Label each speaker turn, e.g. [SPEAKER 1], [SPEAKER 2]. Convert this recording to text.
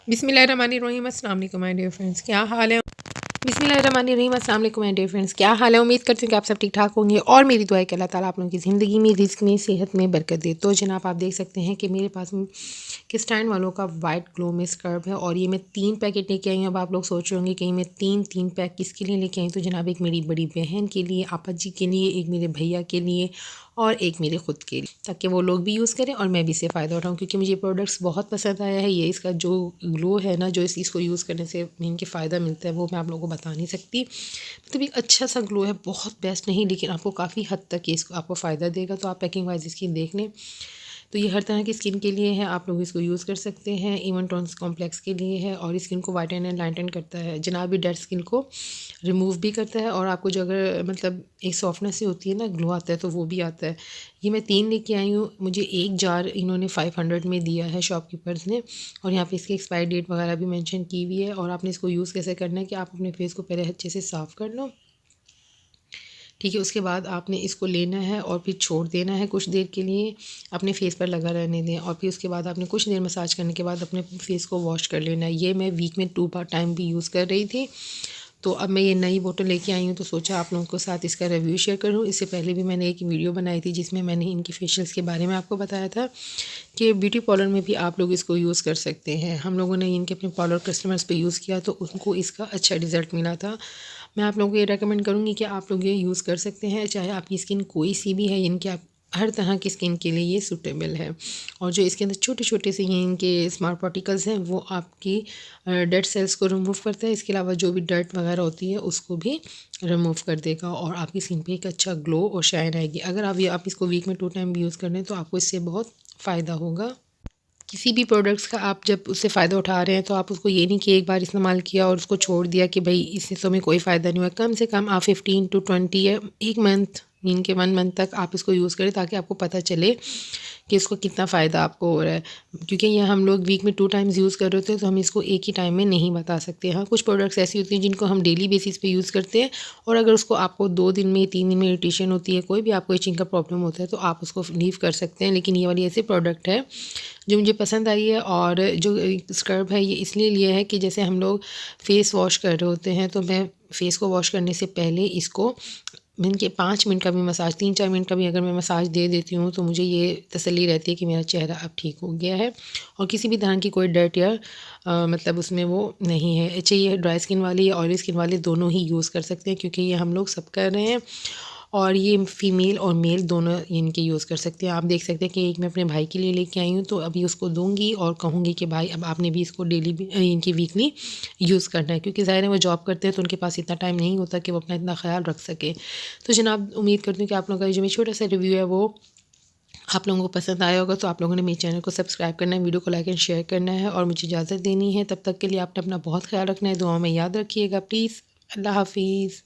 [SPEAKER 1] बिस्मिल्लाहिर्रहमानिर्रहीम, अस्सलाम वालेकुम माय डियर फ्रेंड्स, क्या हाल है। बिस्मिल्लाहिर्रहमानिर्रहीम, अस्सलाम वालेकुम माय डियर फ्रेंड्स, क्या हाल है। उम्मीद करती हूँ कि आप सब ठीक ठाक होंगे और मेरी दुआ है कि अल्लाह ताला आप लोगों की ज़िंदगी में, रिस्क में, सेहत में बरकत दे। तो जनाब आप देख सकते हैं कि मेरे पास किस्टाइन वालों का वाइट ग्लो में स्क्रब है और ये मैं 3 पैकेट लेके आई हूँ। अब आप लोग सोच रहे होंगे कि मैं तीन पैक किसके लिए लेके आई। तो जनाब एक मेरी बड़ी बहन के लिए, आपा जी के लिए, एक मेरे भैया के लिए और एक मेरे ख़ुद के लिए, ताकि वो लोग भी यूज़ करें और मैं भी इससे फ़ायदा उठाऊँ, क्योंकि मुझे प्रोडक्ट्स बहुत पसंद आया है। ये इसका जो ग्लो है ना, जो इसको यूज़ करने से इनके फ़ायदा मिलता है, वो मैं आप लोगों को बता नहीं सकती। मतलब एक अच्छा सा ग्लो है, बहुत बेस्ट नहीं, लेकिन आपको काफ़ी हद तक ये इसको आपको फ़ायदा देगा। तो आप पैकिंग वाइज इसकी देख लें। तो ये हर तरह की स्किन के लिए है, आप लोग इसको यूज़ कर सकते हैं। इवन टोन्स कॉम्प्लेक्स के लिए है और स्किन को वाइटन एंड लाइटन करता है। जनाब ये डेड स्किन को रिमूव भी करता है और आपको जो अगर मतलब एक सॉफ्टनेस ही होती है ना, ग्लो आता है, तो वो भी आता है। ये मैं 3 लेके आई हूँ। मुझे एक जार इन्होंने 500 में दिया है शॉपकीपर्स ने, और यहाँ पे इसकी एक्सपायरी डेट वगैरह भी मेंशन की हुई है। और आपने इसको यूज़ कैसे करना है कि आप अपने फेस को पहले अच्छे से साफ़ कर लो, ठीक है। उसके बाद आपने इसको लेना है और फिर छोड़ देना है कुछ देर के लिए, अपने फेस पर लगा रहने दें। और फिर उसके बाद आपने कुछ देर मसाज करने के बाद अपने फेस को वॉश कर लेना है। ये मैं वीक में 2 बार टाइम भी यूज़ कर रही थी। तो अब मैं ये नई बोतल लेके आई हूँ, तो सोचा आप लोगों के साथ इसका रिव्यू शेयर करूँ। इससे पहले भी मैंने एक वीडियो बनाई थी जिसमें मैंने इनके फेशियल्स के बारे में आपको बताया था कि ब्यूटी पार्लर में भी आप लोग इसको यूज़ कर सकते हैं। हम लोगों ने इनके अपने पार्लर कस्टमर्स पे यूज़ किया तो उनको इसका अच्छा रिज़ल्ट मिला था। मैं आप लोगों को ये रेकमेंड करूँगी कि आप लोग ये यूज़ कर सकते हैं, चाहे आपकी स्किन कोई सी भी है। इनके आप हर तरह की स्किन के लिए ये सूटेबल है। और जो इसके अंदर छोटे छोटे से ये इनके स्मार्ट पार्टिकल्स हैं, वो आपकी डेड सेल्स को रिमूव करता है। इसके अलावा जो भी डर्ट वगैरह होती है उसको भी रिमूव कर देगा और आपकी स्किन पे एक अच्छा ग्लो और शाइन आएगी। अगर आप इसको वीक में 2 टाइम भी यूज़ कर लें तो आपको इससे बहुत फ़ायदा होगा। किसी भी प्रोडक्ट्स का आप जब उससे फ़ायदा उठा रहे हैं, तो आप उसको ये नहीं कि एक बार इस्तेमाल किया और उसको छोड़ दिया कि भाई इससे तो हमें कोई फ़ायदा नहीं हुआ। कम से कम आप 15 टू 20 या 1 मंथ, इनके 1 मंथ तक आप इसको यूज़ करें, ताकि आपको पता चले कि इसको कितना फ़ायदा आपको हो रहा है। क्योंकि ये हम लोग वीक में 2 टाइम्स यूज़ कर रहे होते हैं, तो हम इसको एक ही टाइम में नहीं बता सकते। हाँ, कुछ प्रोडक्ट्स ऐसी होती हैं जिनको हम डेली बेसिस पे यूज़ करते हैं, और अगर उसको आपको 2 दिन में 3 दिन में इरिटेशन होती है, कोई भी आपको इचिंग का प्रॉब्लम होता है, तो आप उसको लीव कर सकते हैं। लेकिन ये वाली ऐसी प्रोडक्ट है जो मुझे पसंद आई है। और जो स्क्रब है, ये इसलिए लिया है कि जैसे हम लोग फेस वॉश कर रहे होते हैं, तो मैं फेस को वॉश करने से पहले इसको इनके 5 मिनट का भी मसाज, 3-4 मिनट का भी अगर मैं मसाज दे देती हूँ, तो मुझे ये तसल्ली रहती है कि मेरा चेहरा अब ठीक हो गया है और किसी भी तरह की कोई डर्ट या मतलब उसमें वो नहीं है। चाहिए ड्राई स्किन वाले या ऑयली स्किन वाले दोनों ही यूज़ कर सकते हैं, क्योंकि ये हम लोग सब कर रहे हैं। और ये फीमेल और मेल दोनों इनके यूज़ कर सकते हैं। आप देख सकते हैं कि एक मैं अपने भाई के लिए लेके आई हूँ, तो अभी उसको दूँगी और कहूँगी कि भाई अब आपने भी इसको डेली भी इनकी वीकली यूज़ करना है, क्योंकि ज़ाहिर है वो जॉब करते हैं तो उनके पास इतना टाइम नहीं होता कि वो अपना इतना ख्याल रख सके। तो जनाब उम्मीद करती हूँ कि आप लोगों का जो मेरा छोटा सा रिव्यू है वो आप लोगों को पसंद आया होगा। तो आप लोगों ने मेरे चैनल को सब्सक्राइब करना है, वीडियो को लाइक एंड शेयर करना है और मुझे इजाज़त देनी है। तब तक के लिए आपने अपना बहुत ख्याल रखना है, दुआ में याद रखिएगा प्लीज़। अल्लाह हाफिज़।